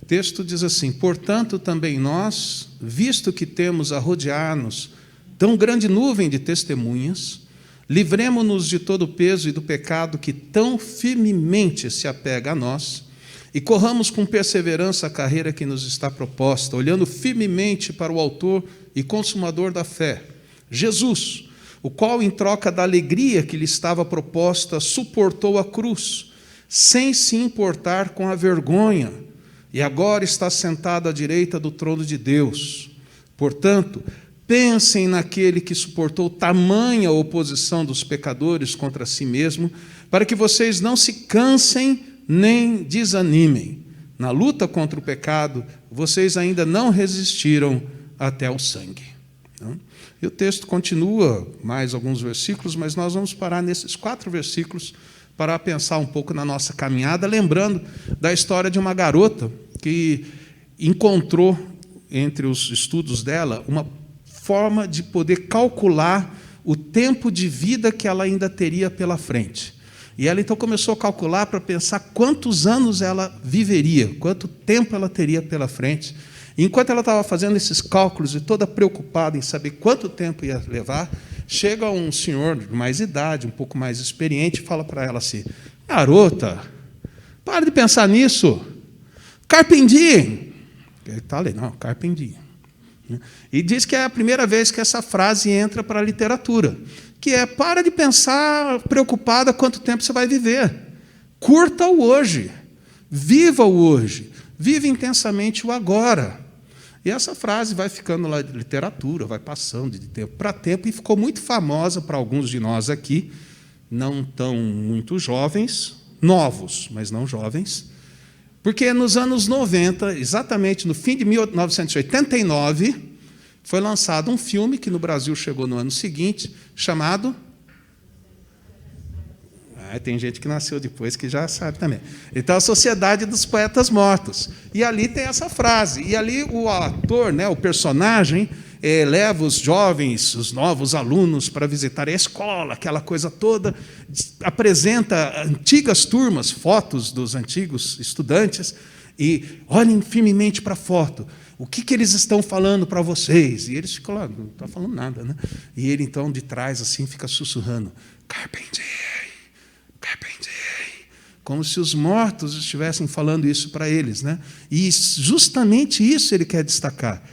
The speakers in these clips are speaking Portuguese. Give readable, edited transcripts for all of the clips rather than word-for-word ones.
texto diz assim: portanto, também nós, visto que temos a rodear-nos tão grande nuvem de testemunhas, livremo-nos de todo o peso e do pecado que tão firmemente se apega a nós, e corramos com perseverança a carreira que nos está proposta, olhando firmemente para o autor e consumador da fé, Jesus, o qual, em troca da alegria que lhe estava proposta, suportou a cruz, sem se importar com a vergonha, e agora está sentado à direita do trono de Deus. Portanto, pensem naquele que suportou tamanha oposição dos pecadores contra si mesmo, para que vocês não se cansem nem desanimem. Na luta contra o pecado, vocês ainda não resistiram até o sangue. E o texto continua mais alguns versículos, mas nós vamos parar nesses 4 versículos para pensar um pouco na nossa caminhada, lembrando da história de uma garota que encontrou, entre os estudos dela, uma forma de poder calcular o tempo de vida que ela ainda teria pela frente. E ela então começou a calcular para pensar quantos anos ela viveria, quanto tempo ela teria pela frente. E enquanto ela estava fazendo esses cálculos e toda preocupada em saber quanto tempo ia levar, chega um senhor de mais idade, um pouco mais experiente, e fala para ela assim: garota, para de pensar nisso. Carpe diem. Ele está ali, não, carpe diem. E diz que é a primeira vez que essa frase entra para a literatura, que é: para de pensar preocupada quanto tempo você vai viver. Curta o hoje, viva o hoje, vive intensamente o agora. E essa frase vai ficando lá de literatura, vai passando de tempo para tempo, e ficou muito famosa para alguns de nós aqui, não tão muito jovens, novos, mas não jovens, porque nos anos 90, exatamente no fim de 1989, foi lançado um filme que no Brasil chegou no ano seguinte, chamado... tem gente que nasceu depois que já sabe também. Então, a Sociedade dos Poetas Mortos. E ali tem essa frase. E ali o ator, o personagem, leva os jovens, os novos alunos, para visitar a escola, aquela coisa toda, apresenta antigas turmas, fotos dos antigos estudantes, e olhem firmemente para a foto. O que eles estão falando para vocês? E eles ficam lá, não estão falando nada, né? E ele, então, de trás, assim, fica sussurrando: carpe diem, carpe diem, como se os mortos estivessem falando isso para eles, né? E justamente isso ele quer destacar.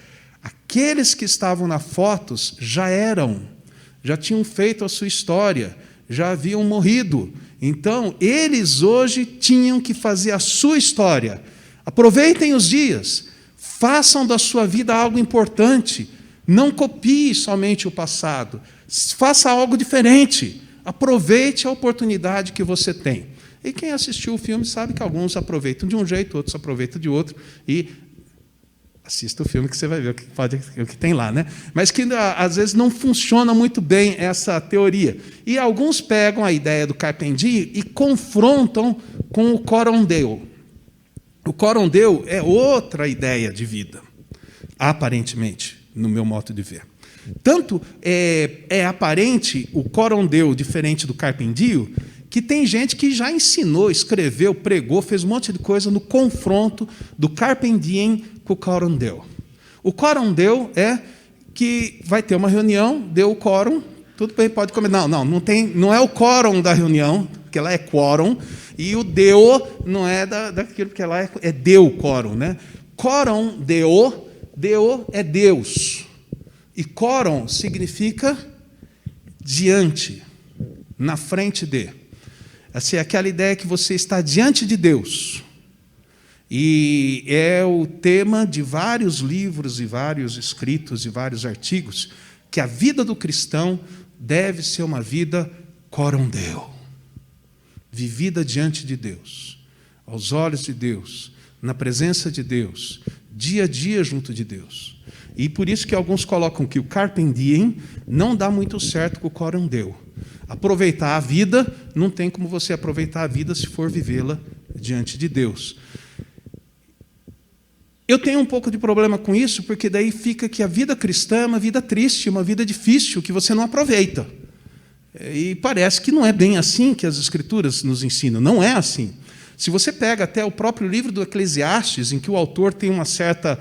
Aqueles que estavam nas fotos já tinham feito a sua história, já haviam morrido. Então, eles hoje tinham que fazer a sua história. Aproveitem os dias, façam da sua vida algo importante, não copie somente o passado, faça algo diferente, aproveite a oportunidade que você tem. E quem assistiu o filme sabe que alguns aproveitam de um jeito, outros aproveitam de outro, e assista o filme que você vai ver o que tem lá, né? Mas que às vezes não funciona muito bem essa teoria. E alguns pegam a ideia do carpe diem e confrontam com o coram Deo. O coram Deo é outra ideia de vida, aparentemente, no meu modo de ver. Tanto é aparente o coram Deo diferente do carpe diem, que tem gente que já ensinou, escreveu, pregou, fez um monte de coisa no confronto do carpe diem com o coram Deo. O coram Deo é que vai ter uma reunião, deu o quórum, tudo bem, pode comer. Não é o quórum da reunião, porque lá é quórum, e o Deo não é daquilo, porque lá é Deu quórum, né? Coram Deo é Deus. E quórum significa diante, na frente de. Assim, aquela ideia que você está diante de Deus. E é o tema de vários livros e vários escritos e vários artigos, que a vida do cristão deve ser uma vida coram Deo, vivida diante de Deus, aos olhos de Deus, na presença de Deus, dia a dia junto de Deus. E por isso que alguns colocam que o carpe diem não dá muito certo com o coram Deo. Aproveitar a vida, não tem como você aproveitar a vida se for vivê-la diante de Deus. Eu tenho um pouco de problema com isso, porque daí fica que a vida cristã é uma vida triste, uma vida difícil, que você não aproveita. E parece que não é bem assim que as Escrituras nos ensinam. Não é assim. Se você pega até o próprio livro do Eclesiastes, em que o autor tem uma certa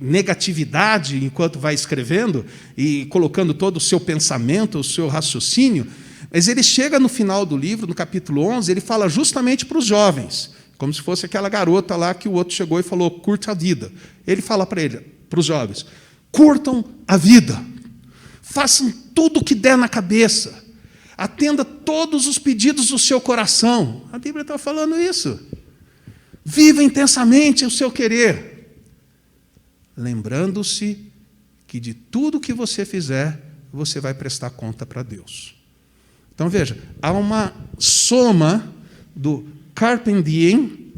negatividade enquanto vai escrevendo e colocando todo o seu pensamento, o seu raciocínio, mas ele chega no final do livro, no capítulo 11, ele fala justamente para os jovens, como se fosse aquela garota lá que o outro chegou e falou, curta a vida. Ele fala para os jovens, curtam a vida, façam tudo o que der na cabeça, atenda todos os pedidos do seu coração. A Bíblia está falando isso. Viva intensamente o seu querer, lembrando-se que de tudo que você fizer, você vai prestar conta para Deus. Então, veja, há uma soma do carpe diem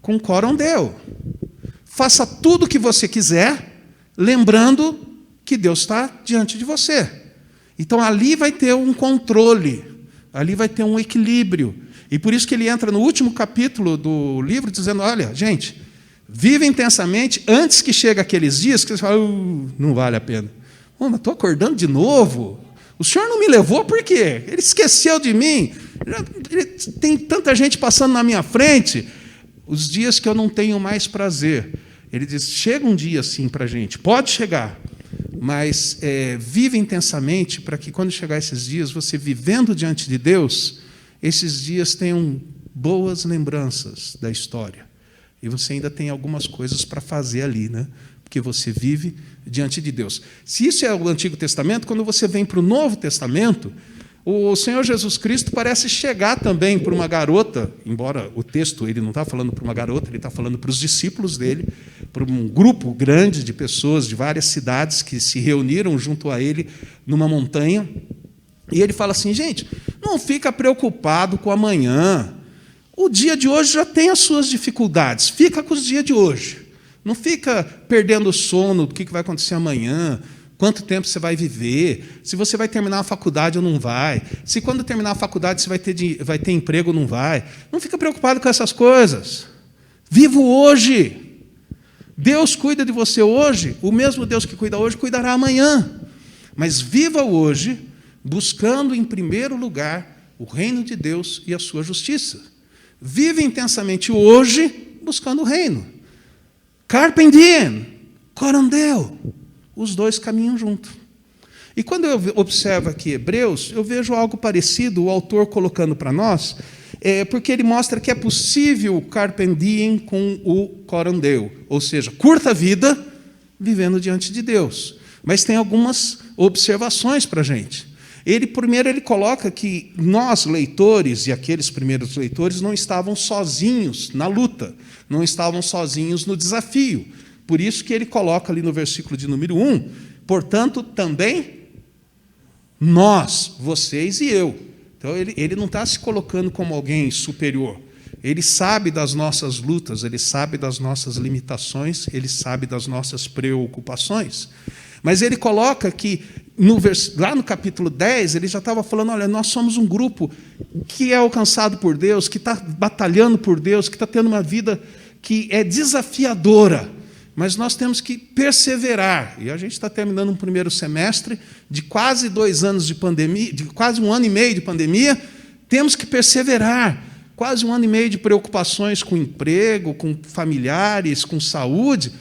com coram deo. Faça tudo o que você quiser, lembrando que Deus está diante de você. Então, ali vai ter um controle, ali vai ter um equilíbrio. E por isso que ele entra no último capítulo do livro, dizendo, olha, gente, vive intensamente antes que chegue aqueles dias que você fala, não vale a pena. Mas estou acordando de novo. O senhor não me levou por quê? Ele esqueceu de mim. Tem tanta gente passando na minha frente. Os dias que eu não tenho mais prazer. Ele diz, chega um dia assim para a gente, pode chegar, mas vive intensamente para que quando chegar esses dias, você vivendo diante de Deus, esses dias tenham boas lembranças da história. E você ainda tem algumas coisas para fazer ali, né? Porque você vive diante de Deus. Se isso é o Antigo Testamento, quando você vem para o Novo Testamento, o Senhor Jesus Cristo parece chegar também para uma garota, embora o texto ele não está falando para uma garota, ele está falando para os discípulos dele, para um grupo grande de pessoas de várias cidades que se reuniram junto a ele numa montanha. E ele fala assim, gente, não fica preocupado com amanhã. O dia de hoje já tem as suas dificuldades, fica com os dias de hoje. Não fica perdendo o sono do que vai acontecer amanhã, quanto tempo você vai viver, se você vai terminar a faculdade ou não vai, se quando terminar a faculdade você vai ter emprego ou não vai. Não fica preocupado com essas coisas. Viva o hoje. Deus cuida de você hoje, o mesmo Deus que cuida hoje, cuidará amanhã. Mas viva o hoje, buscando em primeiro lugar o reino de Deus e a sua justiça. Vive intensamente hoje, buscando o reino. Carpe diem, coram deo. Os dois caminham juntos. E quando eu observo aqui Hebreus, eu vejo algo parecido, o autor colocando para nós, porque ele mostra que é possível o carpe diem com o coram deo, ou seja, curta a vida vivendo diante de Deus. Mas tem algumas observações para a gente. Primeiro ele coloca que nós, leitores, e aqueles primeiros leitores, não estavam sozinhos na luta, não estavam sozinhos no desafio. Por isso que ele coloca ali no versículo de número 1, portanto, também nós, vocês e eu. Então, ele não está se colocando como alguém superior. Ele sabe das nossas lutas, ele sabe das nossas limitações, ele sabe das nossas preocupações. Mas ele coloca que, lá no capítulo 10, ele já estava falando, olha, nós somos um grupo que é alcançado por Deus, que está batalhando por Deus, que está tendo uma vida que é desafiadora, mas nós temos que perseverar. E a gente está terminando um primeiro semestre de quase 2 anos de pandemia, de quase 1 ano e meio de pandemia, temos que perseverar. Quase 1 ano e meio de preocupações com emprego, com familiares, com saúde,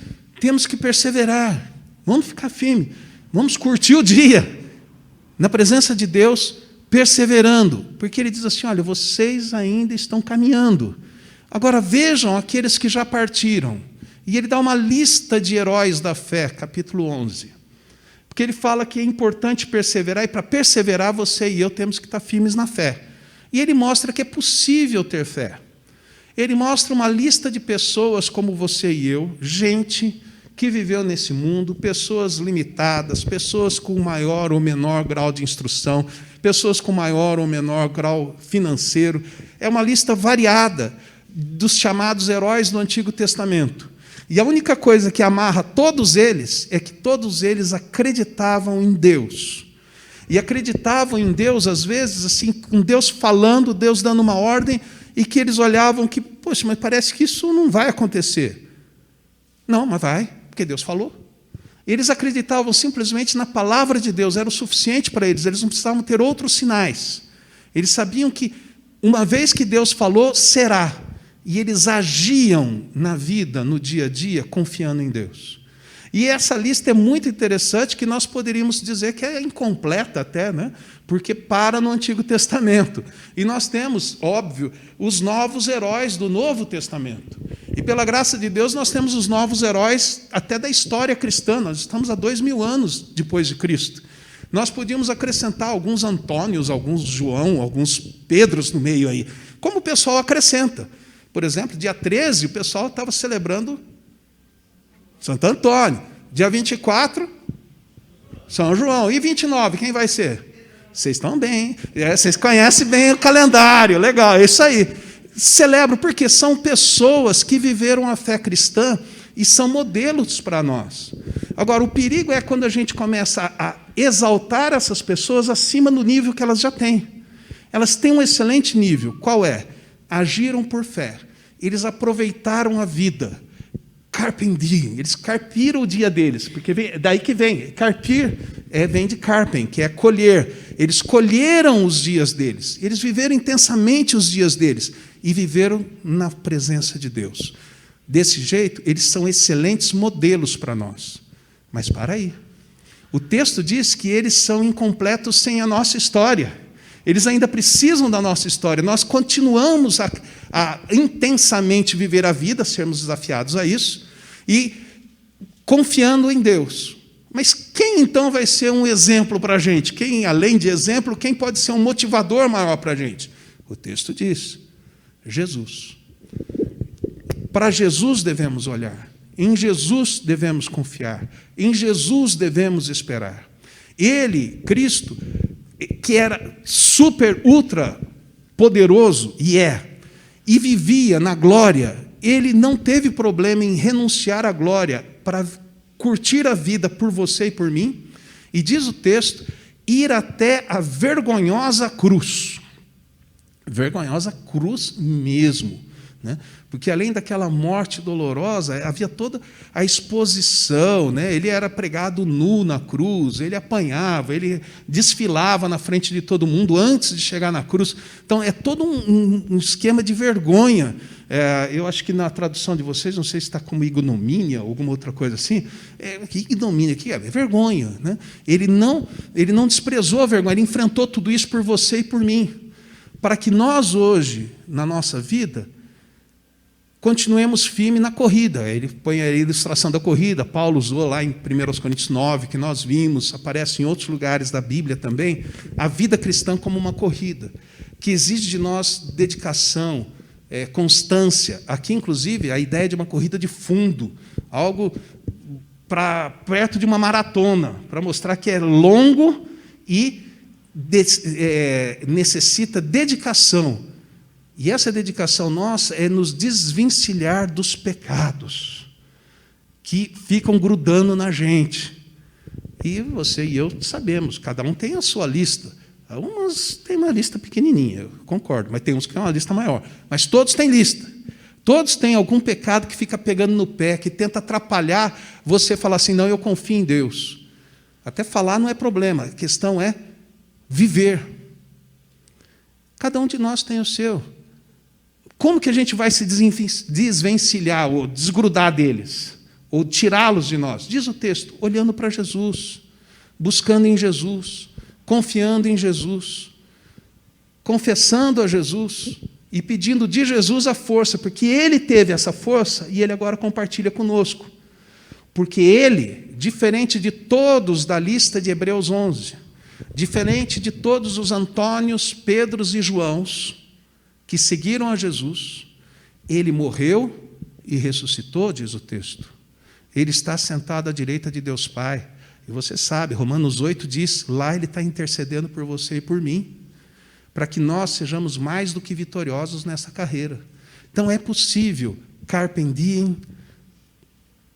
temos que perseverar. Vamos ficar firme, vamos curtir o dia, na presença de Deus, perseverando, porque ele diz assim, olha, vocês ainda estão caminhando. Agora vejam aqueles que já partiram. E ele dá uma lista de heróis da fé, capítulo 11. Porque ele fala que é importante perseverar, e para perseverar você e eu temos que estar firmes na fé. E ele mostra que é possível ter fé. Ele mostra uma lista de pessoas como você e eu, gente que viveu nesse mundo, pessoas limitadas, pessoas com maior ou menor grau de instrução, pessoas com maior ou menor grau financeiro. É uma lista variada dos chamados heróis do Antigo Testamento. E a única coisa que amarra todos eles é que todos eles acreditavam em Deus. E acreditavam em Deus, às vezes, assim, com Deus falando, Deus dando uma ordem, e que eles olhavam que, poxa, mas parece que isso não vai acontecer. Não, mas vai, porque Deus falou. Eles acreditavam simplesmente na palavra de Deus, era o suficiente para eles, eles não precisavam ter outros sinais. Eles sabiam que Uma vez que Deus falou, será. E eles agiam na vida, no dia a dia, confiando em Deus. E essa lista é muito interessante, que nós poderíamos dizer que é incompleta até, né? Porque para no Antigo Testamento. E nós temos, óbvio, os novos heróis do Novo Testamento. E pela graça de Deus, nós temos os novos heróis até da história cristã. Nós estamos há 2000 anos depois de Cristo. Nós podíamos acrescentar alguns Antônios, alguns João, alguns Pedros no meio aí. Como o pessoal acrescenta. Por exemplo, dia 13, o pessoal estava celebrando Santo Antônio. Dia 24, São João. E 29, quem vai ser? Vocês estão bem, hein? Vocês conhecem bem o calendário, legal, é isso aí. Celebro porque são pessoas que viveram a fé cristã e são modelos para nós. Agora, o perigo é quando a gente começa a exaltar essas pessoas acima do nível que elas já têm. Elas têm um excelente nível. Qual é? Agiram por fé. Eles aproveitaram a vida. Carpem diem. Eles carpiram o dia deles, porque daí que vem. Carpir vem de carpen, que é colher. Eles colheram os dias deles. Eles viveram intensamente os dias deles e viveram na presença de Deus. Desse jeito, eles são excelentes modelos para nós. Mas para aí. O texto diz que eles são incompletos sem a nossa história. Eles ainda precisam da nossa história. Nós continuamos a intensamente viver a vida, sermos desafiados a isso, e confiando em Deus. Mas quem então vai ser um exemplo para a gente? Quem, além de exemplo, quem pode ser um motivador maior para a gente? O texto diz: Jesus. Para Jesus devemos olhar, em Jesus devemos confiar, em Jesus devemos esperar. Ele, Cristo, que era super, ultra poderoso, e vivia na glória, ele não teve problema em renunciar à glória para curtir a vida por você e por mim, e diz o texto, ir até a vergonhosa cruz mesmo, né? Porque além daquela morte dolorosa, havia toda a exposição, né? Ele era pregado nu na cruz, ele apanhava, ele desfilava na frente de todo mundo antes de chegar na cruz. Então, é todo um esquema de vergonha. Eu acho que na tradução de vocês, não sei se está como ignomínia ou alguma outra coisa assim, que ignomínia aqui é vergonha, né? Ele não desprezou a vergonha, ele enfrentou tudo isso por você e por mim, para que nós hoje, na nossa vida, continuemos firmes na corrida. Ele põe a ilustração da corrida, Paulo usou lá em 1 Coríntios 9, que nós vimos, aparece em outros lugares da Bíblia também, a vida cristã como uma corrida, que exige de nós dedicação, constância. Aqui, inclusive, a ideia de uma corrida de fundo, algo para perto de uma maratona, para mostrar que é longo e necessita dedicação. E essa dedicação nossa é nos desvencilhar dos pecados que ficam grudando na gente. E você e eu sabemos, cada um tem a sua lista. Alguns têm uma lista pequenininha, eu concordo, mas tem uns que têm uma lista maior. Mas todos têm lista. Todos têm algum pecado que fica pegando no pé, que tenta atrapalhar você falar assim, não, eu confio em Deus. Até falar não é problema, a questão é viver. Cada um de nós tem o seu. Como que a gente vai se desvencilhar ou desgrudar deles? Ou tirá-los de nós? Diz o texto, olhando para Jesus, buscando em Jesus, confiando em Jesus, confessando a Jesus e pedindo de Jesus a força, porque Ele teve essa força e Ele agora compartilha conosco. Porque Ele, diferente de todos da lista de Hebreus 11, diferente de todos os Antônios, Pedros e Joãos, que seguiram a Jesus, Ele morreu e ressuscitou, diz o texto. Ele está sentado à direita de Deus Pai. E você sabe, Romanos 8 diz, lá Ele está intercedendo por você e por mim, para que nós sejamos mais do que vitoriosos nessa carreira. Então é possível, carpem diem,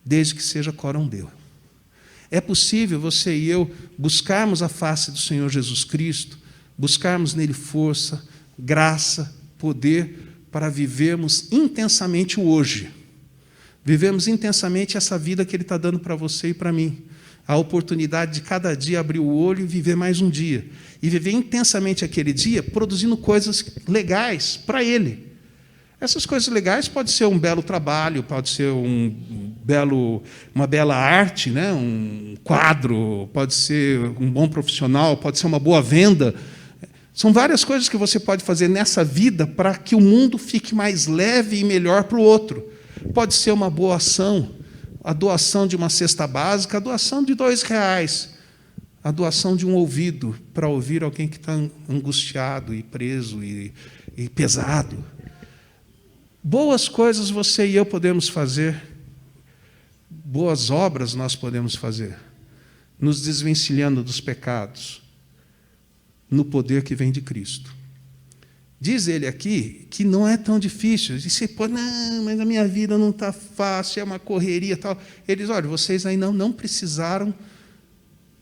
desde que seja coram Deo. É possível você e eu buscarmos a face do Senhor Jesus Cristo, buscarmos nele força, graça, poder para vivermos intensamente o hoje. Vivemos intensamente essa vida que Ele está dando para você e para mim. a oportunidade de cada dia abrir o olho e viver mais um dia. E viver intensamente aquele dia, produzindo coisas legais para ele. Essas coisas legais pode ser um belo trabalho, pode ser uma bela arte, né? Um quadro, pode ser um bom profissional, pode ser uma boa venda. São várias coisas que você pode fazer nessa vida para que o mundo fique mais leve e melhor para o outro. Pode ser uma boa ação, a doação de uma cesta básica, a doação de R$2, a doação de um ouvido para ouvir alguém que está angustiado e preso e pesado. Boas coisas você e eu podemos fazer, boas obras nós podemos fazer, nos desvencilhando dos pecados, no poder que vem de Cristo. Diz ele aqui que não é tão difícil. E você pode, não, mas a minha vida não está fácil, é uma correria e tal. Ele diz, olha, vocês aí não precisaram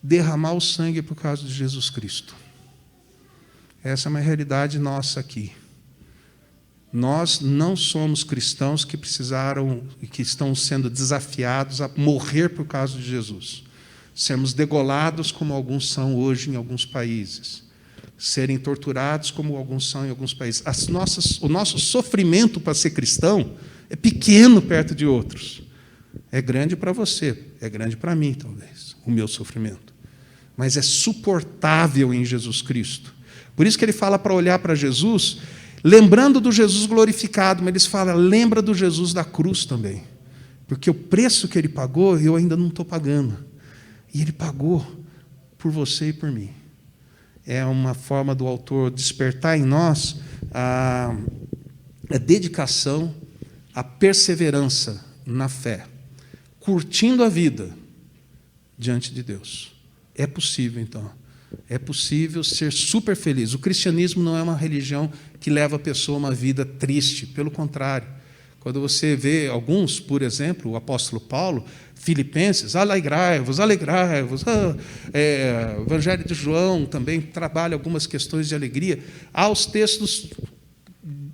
derramar o sangue por causa de Jesus Cristo. Essa é uma realidade nossa aqui. Nós não somos cristãos que precisaram e que estão sendo desafiados a morrer por causa de Jesus. Sermos degolados como alguns são hoje em alguns países. Serem torturados como alguns são em alguns países. O nosso sofrimento para ser cristão é pequeno perto de outros. É grande para você, é grande para mim, talvez, o meu sofrimento. Mas é suportável em Jesus Cristo. Por isso que ele fala para olhar para Jesus, lembrando do Jesus glorificado, mas ele fala, lembra do Jesus da cruz também. Porque o preço que ele pagou, eu ainda não estou pagando. E ele pagou por você e por mim. É uma forma do autor despertar em nós a dedicação, a perseverança na fé, curtindo a vida diante de Deus. É possível, então. É possível ser super feliz. O cristianismo não é uma religião que leva a pessoa a uma vida triste. Pelo contrário. Quando você vê alguns, por exemplo, o apóstolo Paulo, Filipenses, alegrai-vos, alegrai-vos. Evangelho de João também trabalha algumas questões de alegria. Há os textos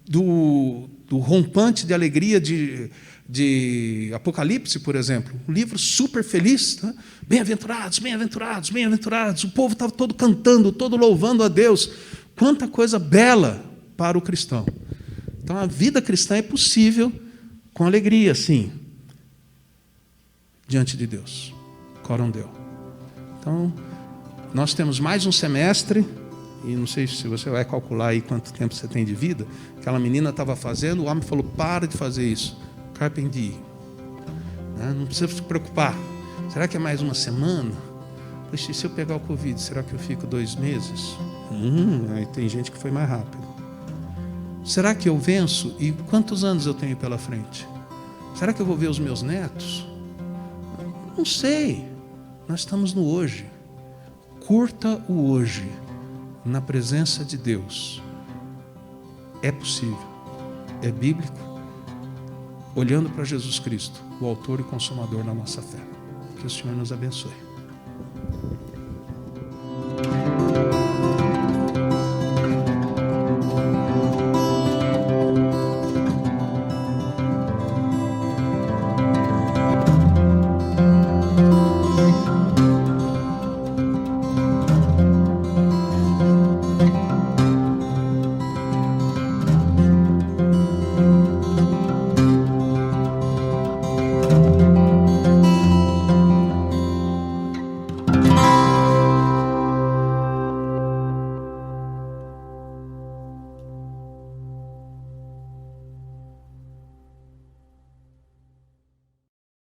do rompante de alegria de Apocalipse, por exemplo. Um livro super feliz. Tá? Bem-aventurados, bem-aventurados, bem-aventurados. O povo estava todo cantando, todo louvando a Deus. Quanta coisa bela para o cristão. Então, a vida cristã é possível com alegria, sim, diante de Deus. Coram Deus. Então, nós temos mais um semestre, e não sei se você vai calcular aí quanto tempo você tem de vida. Aquela menina estava fazendo, o homem falou, para de fazer isso. Carpe diem. Não precisa se preocupar. Será que é mais uma semana? Poxa, se eu pegar o Covid, será que eu fico 2 meses? Aí tem gente que foi mais rápido. Será que eu venço? E quantos anos eu tenho pela frente? Será que eu vou ver os meus netos? Não sei. Nós estamos no hoje. Curta o hoje na presença de Deus. É possível. É bíblico. Olhando para Jesus Cristo, o autor e consumador da nossa fé. Que o Senhor nos abençoe.